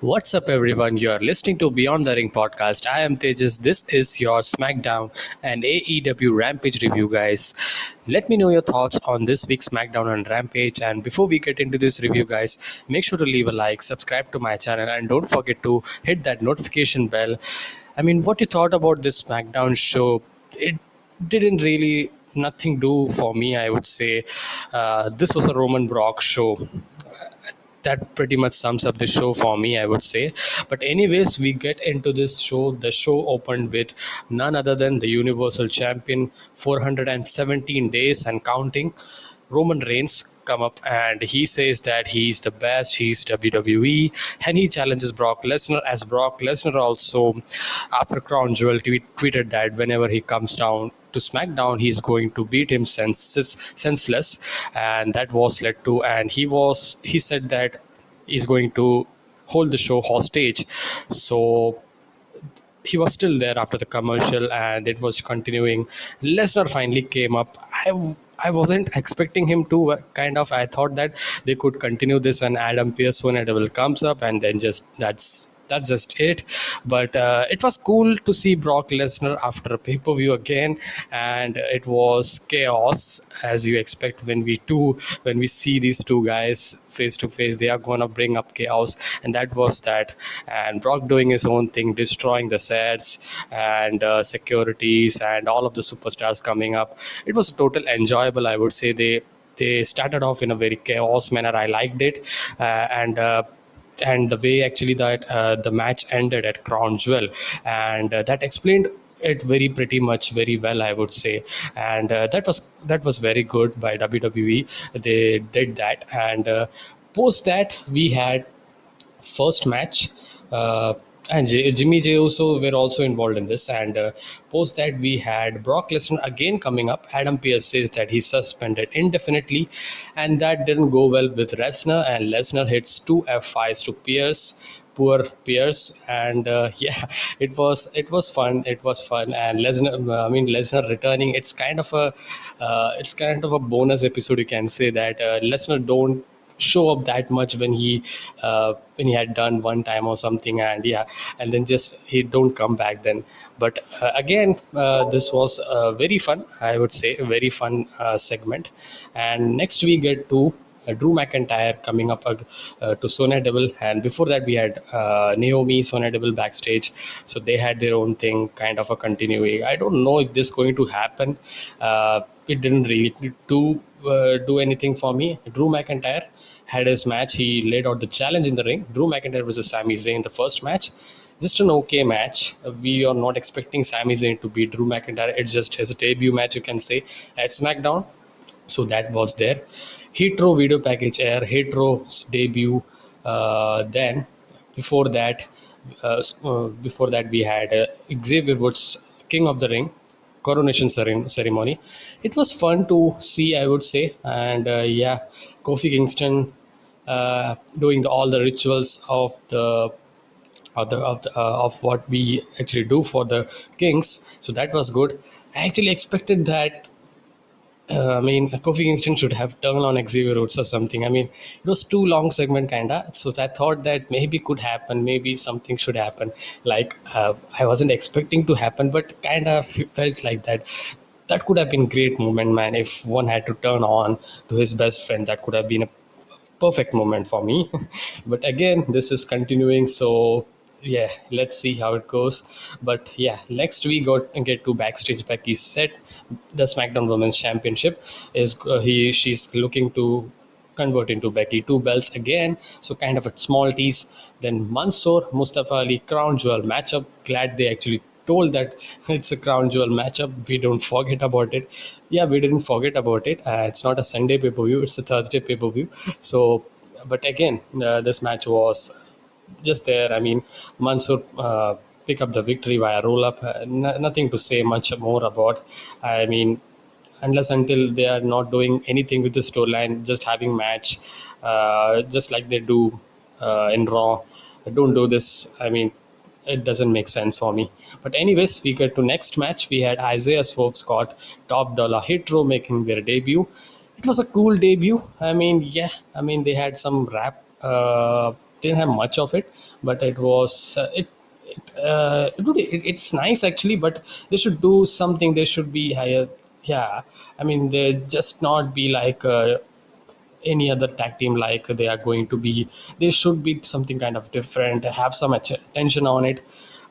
What's up, everyone? You're listening to Beyond the Ring podcast. I am Thejas. This is your Smackdown and AEW Rampage review, guys. Let me know your thoughts on this week's Smackdown and Rampage. And before we get into this review, guys, make sure to leave a like, subscribe to my channel, and don't forget to hit that notification bell. What you thought about this Smackdown show? It didn't really nothing do for me, I would say. This was a Roman Brock show. That pretty much sums up the show for me, I would say. But anyways, we get into this show. The show opened with none other than the Universal Champion, 417 days and counting, Roman Reigns, come up, and he says that he's the best, he's WWE, and he challenges Brock Lesnar. As Brock Lesnar also, after Crown Jewel, tweeted that whenever he comes down to SmackDown, he's going to beat him senseless, and that was led to, and he said that he's going to hold the show hostage. So he was still there after the commercial and it was continuing. Lesnar finally came up. I wasn't expecting him to I thought that they could continue this and Adam Pearce will comes up and then just that's just it. But it was cool to see Brock Lesnar after a pay-per-view again, and it was chaos as you expect when we see these two guys face to face. They are gonna bring up chaos, and that was that. And Brock doing his own thing, destroying the sets and securities and all of the superstars coming up. It was total enjoyable, I would say. They started off in a very chaos manner. I liked it, and the way actually that the match ended at Crown Jewel, and that explained it very pretty much very well, I would say. And that was very good by WWE. They did that, and post that we had first match, and Jimmy J Uso were also involved in this. And post that we had Brock Lesnar again coming up. Adam Pearce says that he's suspended indefinitely, and that didn't go well with Lesnar. And Lesnar hits two F5s to Pearce. Poor Pierce, and it was fun. It was fun, and Lesnar returning. It's kind of a bonus episode. You can say that Lesnar don't show up that much when he had done one time or something, and yeah, and then just he don't come back then. But again, this was very fun, I would say, a very fun segment. And next we get to Drew McIntyre coming up to Sonya Deville, and before that we had Naomi, Sonya Deville backstage. So they had their own thing, kind of a continuing. I don't know if this is going to happen. It didn't really do anything for me. Drew McIntyre had his match. He laid out the challenge in the ring. Drew McIntyre versus Sami Zayn, the first match. Just an okay match. We are not expecting Sami Zayn to beat Drew McIntyre. It's just his debut match, you can say, at SmackDown. So that was there. Hitro video package air, Hitro's debut. Then before that, we had Xavier Woods, King of the Ring, coronation ceremony. It was fun to see, I would say. And yeah, Kofi Kingston doing all the rituals of what we actually do for the kings. So that was good. I actually expected that. Kofi Kingston should have turned on Xavier Woods or something. It was too long segment kinda. So I thought that maybe could happen, maybe something should happen. Like I wasn't expecting to happen, but kinda felt like that. That could have been great moment, man. If one had to turn on to his best friend, that could have been a perfect moment for me. But again, this is continuing, so yeah, let's see how it goes. But yeah, next we get to backstage. Becky said the SmackDown Women's Championship is she's looking to convert into Becky, two belts again, so kind of a small tease. Then Mansoor Mustafa Ali Crown Jewel matchup. Glad they actually told that it's a Crown Jewel matchup. We don't forget about it. Yeah, we didn't forget about it. It's not a Sunday pay-per-view, it's a Thursday pay-per-view. So but again, this match was just there. Mansoor pick up the victory via roll up. Nothing to say much more about. I mean, unless until they are not doing anything with the storyline, just having match, just like they do in Raw. Don't do this. It doesn't make sense for me. But anyways, we get to next match. We had Isaiah Swerve Scott, Top Dollar Hitro making their debut. It was a cool debut. Yeah. They had some rap didn't have much of it, but it was it's nice actually, but they should do something. They should be higher. Yeah, I mean, they just not be like any other tag team like they are going to be. They should be something kind of different, have some attention on it.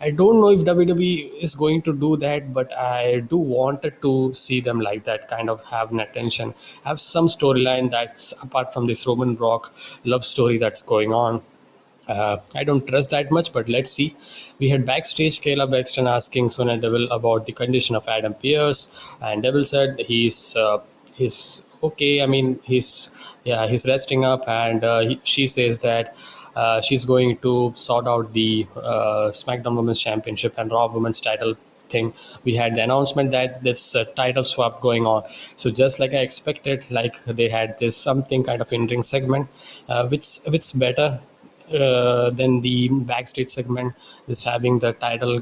I don't know if WWE is going to do that, but I do wanted to see them like that, kind of have an attention, have some storyline that's apart from this Roman Rock love story that's going on. I don't trust that much, but let's see. We had backstage Kayla Braxton asking Sonya Deville about the condition of Adam Pearce, and Deville said he's okay. I mean, he's resting up, and she says that she's going to sort out the SmackDown Women's Championship and Raw Women's title thing. We had the announcement that this title swap going on. So just like I expected, like they had this something kind of in-ring segment, which better than the backstage segment, just having the title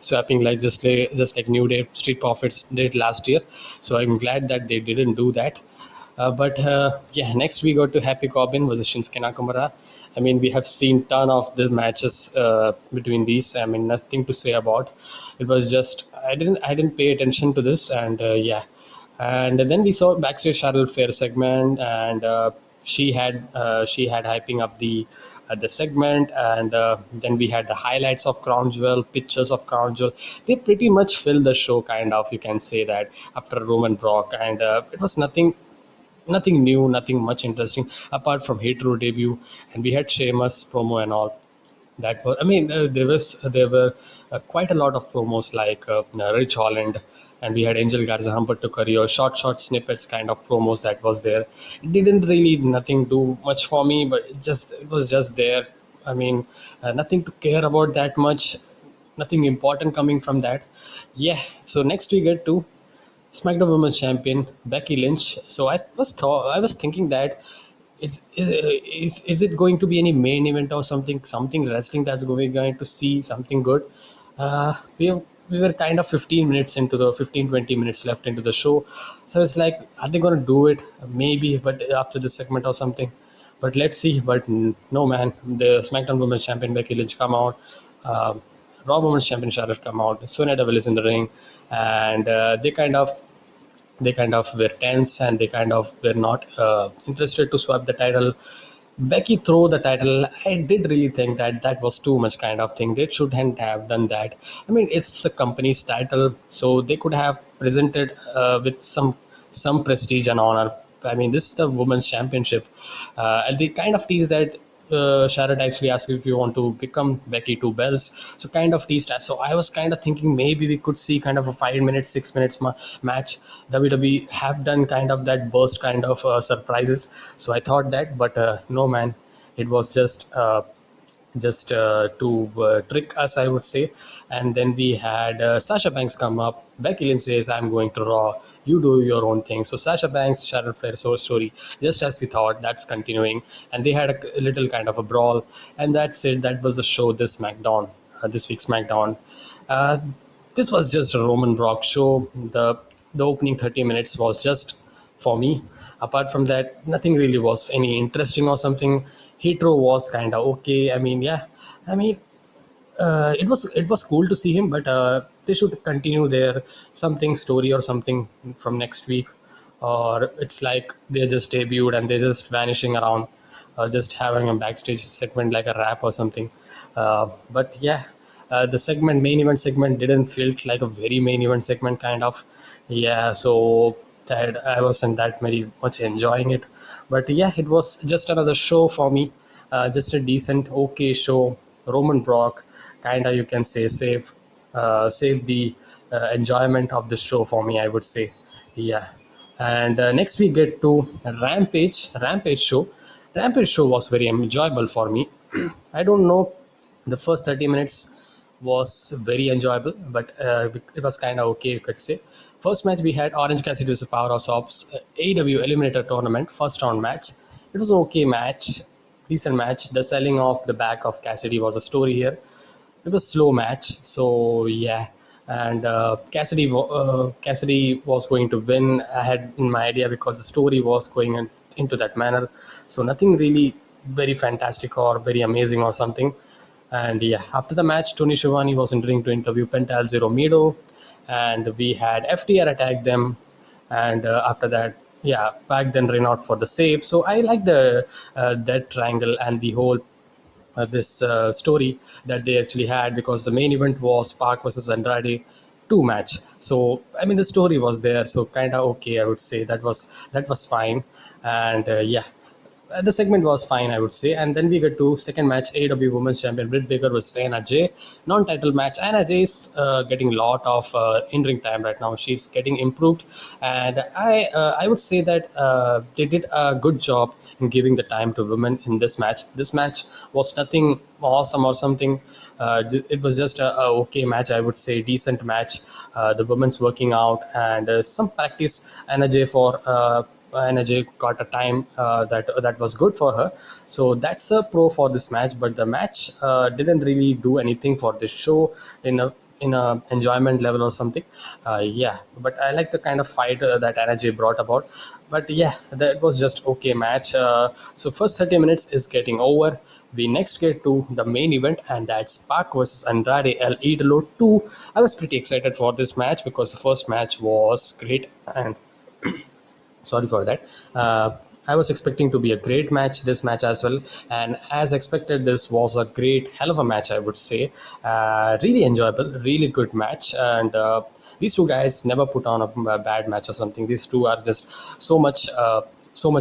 swapping like just like New Day Street Profits did last year. So I'm glad that they didn't do that. But yeah, next we go to Happy Corbin versus Shinsuke Nakamura. I mean, we have seen ton of the matches between these. I mean, nothing to say about. It was just I didn't pay attention to this, and yeah. And then we saw backstage Charlotte Fair segment, and she had hyping up the segment, and then we had the highlights of Crown Jewel, pictures of Crown Jewel. They pretty much filled the show, kind of, you can say that, after Roman Brock, and it was nothing new, nothing much interesting apart from Hitro debut, and we had Sheamus promo and all. That was, I mean, there were quite a lot of promos like Rich Holland, and we had Angel Garza, Humberto Carrillo, short snippets kind of promos that was there. It didn't really nothing do much for me, but it was just there. I mean, nothing to care about that much, nothing important coming from that. Yeah. So next we get to SmackDown Women's Champion Becky Lynch. So I was thinking that is it going to be any main event or something wrestling that's going to see something good? We were kind of 15 minutes into the 15-20 minutes left into the show, so it's like, are they going to do it? Maybe, but after this segment or something. But let's see. But no, man, the SmackDown Women's Champion Becky Lynch come out. Um Raw Women's Champion Charlotte come out. Sonya Deville is in the ring, and they kind of were tense, and they kind of were not interested to swap the title. Becky throw the title. I did really think that that was too much kind of thing. They shouldn't have done that. I mean, it's the company's title, so they could have presented with some prestige and honor. I mean, this is the women's championship, and they kind of tease that Charlotte actually asked if you want to become Becky Two Bells. So kind of teased us. So I was kind of thinking maybe we could see kind of a 5 minutes, 6 minutes match. WWE have done kind of that burst kind of surprises. So I thought that, but no, man, it was just to trick us, I would say. And then we had Sasha Banks come up. Becky Lynch says, I'm going to Raw. You do your own thing. So Sasha Banks, Charlotte Flair story, just as we thought, that's continuing. And they had a little kind of a brawl. And that's it. That was the show this week's SmackDown. Uh, this was just a Roman Rock show. The opening 30 minutes was just for me. Apart from that, nothing really was any interesting or something. Hitro was kind of okay. I mean, yeah, I mean, it was cool to see him, but they should continue their something story or something from next week, or it's like they just debuted and they're just vanishing around, just having a backstage segment like a rap or something. But yeah, the main event segment didn't feel like a very main event segment kind of. Yeah, so that I wasn't that very much enjoying it. But yeah, it was just another show for me, just a decent, okay show. Roman Brock, kinda, you can say, save the enjoyment of the show for me, I would say. Yeah. And next we get to Rampage show. Rampage show was very enjoyable for me. I don't know, the first 30 minutes was very enjoyable, but it was kind of okay, you could say. First match we had Orange Cassidy versus Powerhouse Hobbs, AEW Eliminator Tournament, first round match. It was an okay match, decent match. The selling of the back of Cassidy was a story here. It was slow match, so yeah. And Cassidy was going to win. I had in my idea because the story was going into that manner. So nothing really very fantastic or very amazing or something. And yeah, after the match, Tony Schiavone was entering to interview Penta El Zero Miedo, and we had FTR attack them. And after that, yeah, Pac then ran out for the save. So I like the that triangle and the whole this story that they actually had, because the main event was Park versus Andrade 2 match. So I mean the story was there, so kind of okay, I would say that was fine. And yeah, the segment was fine, I would say. And then we get to second match, AEW Women's Champion Britt Baker versus Anna Jay, non-title match. Anna Jay is getting a lot of in-ring time right now. She's getting improved, and I would say that they did a good job in giving the time to women in this match. This match was nothing awesome or something. It was just a okay match, I would say, decent match. The women's working out and some practice energy for. Energy got a time that was good for her, so that's a pro for this match. But the match didn't really do anything for this show in a enjoyment level or something. Yeah, but I like the kind of fight that energy brought about. But yeah, that was just okay match. So first 30 minutes is getting over. We next get to the main event, and that's Pac versus Andrade El Idolo 2. I was pretty excited for this match because the first match was great, and sorry for that. I was expecting to be a great match, this match as well, and as expected, this was a great hell of a match, I would say. Really enjoyable, really good match. And these two guys never put on a bad match or something. These two are just so much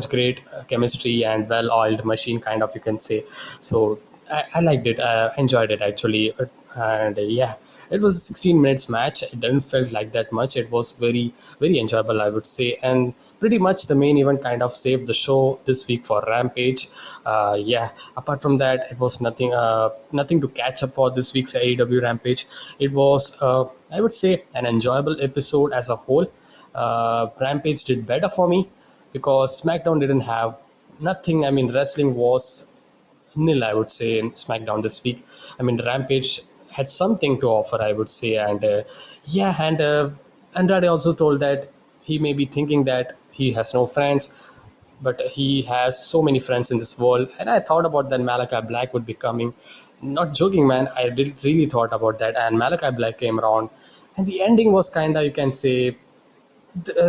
great chemistry and well-oiled machine, kind of, you can say. So I liked it. I enjoyed it actually. And yeah, it was a 16 minutes match. It didn't felt like that much. It was very enjoyable, I would say. And pretty much the main event kind of saved the show this week for Rampage. Yeah, apart from that, it was nothing to catch up for this week's AEW Rampage. It was I would say an enjoyable episode as a whole. Rampage did better for me because SmackDown didn't have nothing. I mean, wrestling was nil, I would say, in SmackDown this week. I mean, Rampage had something to offer, I would say. And yeah, and Andrade also told that he may be thinking that he has no friends, but he has so many friends in this world. And I thought about that Malachi Black would be coming. Not joking, man. I did really thought about that. And Malachi Black came around, and the ending was kind of, you can say,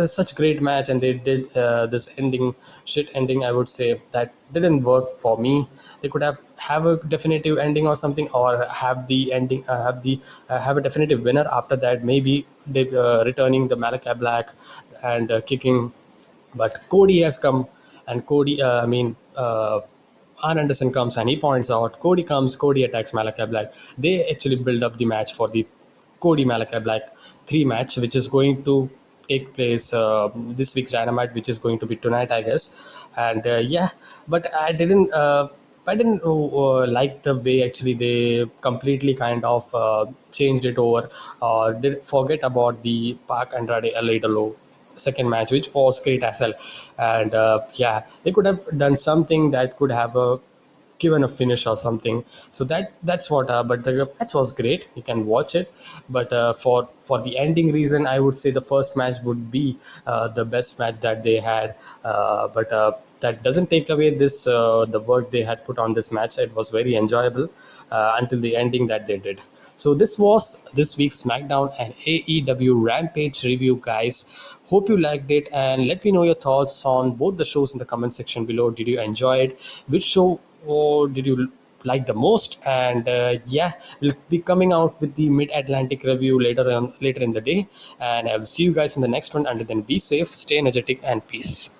such great match. And they did this ending, I would say, that didn't work for me. They could have a definitive ending or something, or have the ending have a definitive winner after that, maybe they returning the Malachi Black and kicking. But Cody has come, and Cody I mean Arn Anderson comes and he points out, Cody comes, Cody attacks Malachi Black. They actually build up the match for the Cody Malachi Black 3 match, which is going to take place this week's Dynamite, which is going to be tonight, I guess. And yeah, but I didn't like the way actually they completely kind of changed it over, or did forget about the Park Andrade El Idolo second match, which was great as well. And yeah, they could have done something that could have given a finish or something. So that's what. But the match was great. You can watch it. But for the ending reason, I would say the first match would be the best match that they had. But that doesn't take away this the work they had put on this match. It was very enjoyable until the ending that they did. So this was this week's SmackDown and AEW Rampage review, guys. Hope you liked it, and let me know your thoughts on both the shows in the comment section below. Did you enjoy it? Which show did you like the most? And yeah, we'll be coming out with the Mid-Atlantic review later in the day, and I will see you guys in the next one. Until then, be safe, stay energetic, and peace.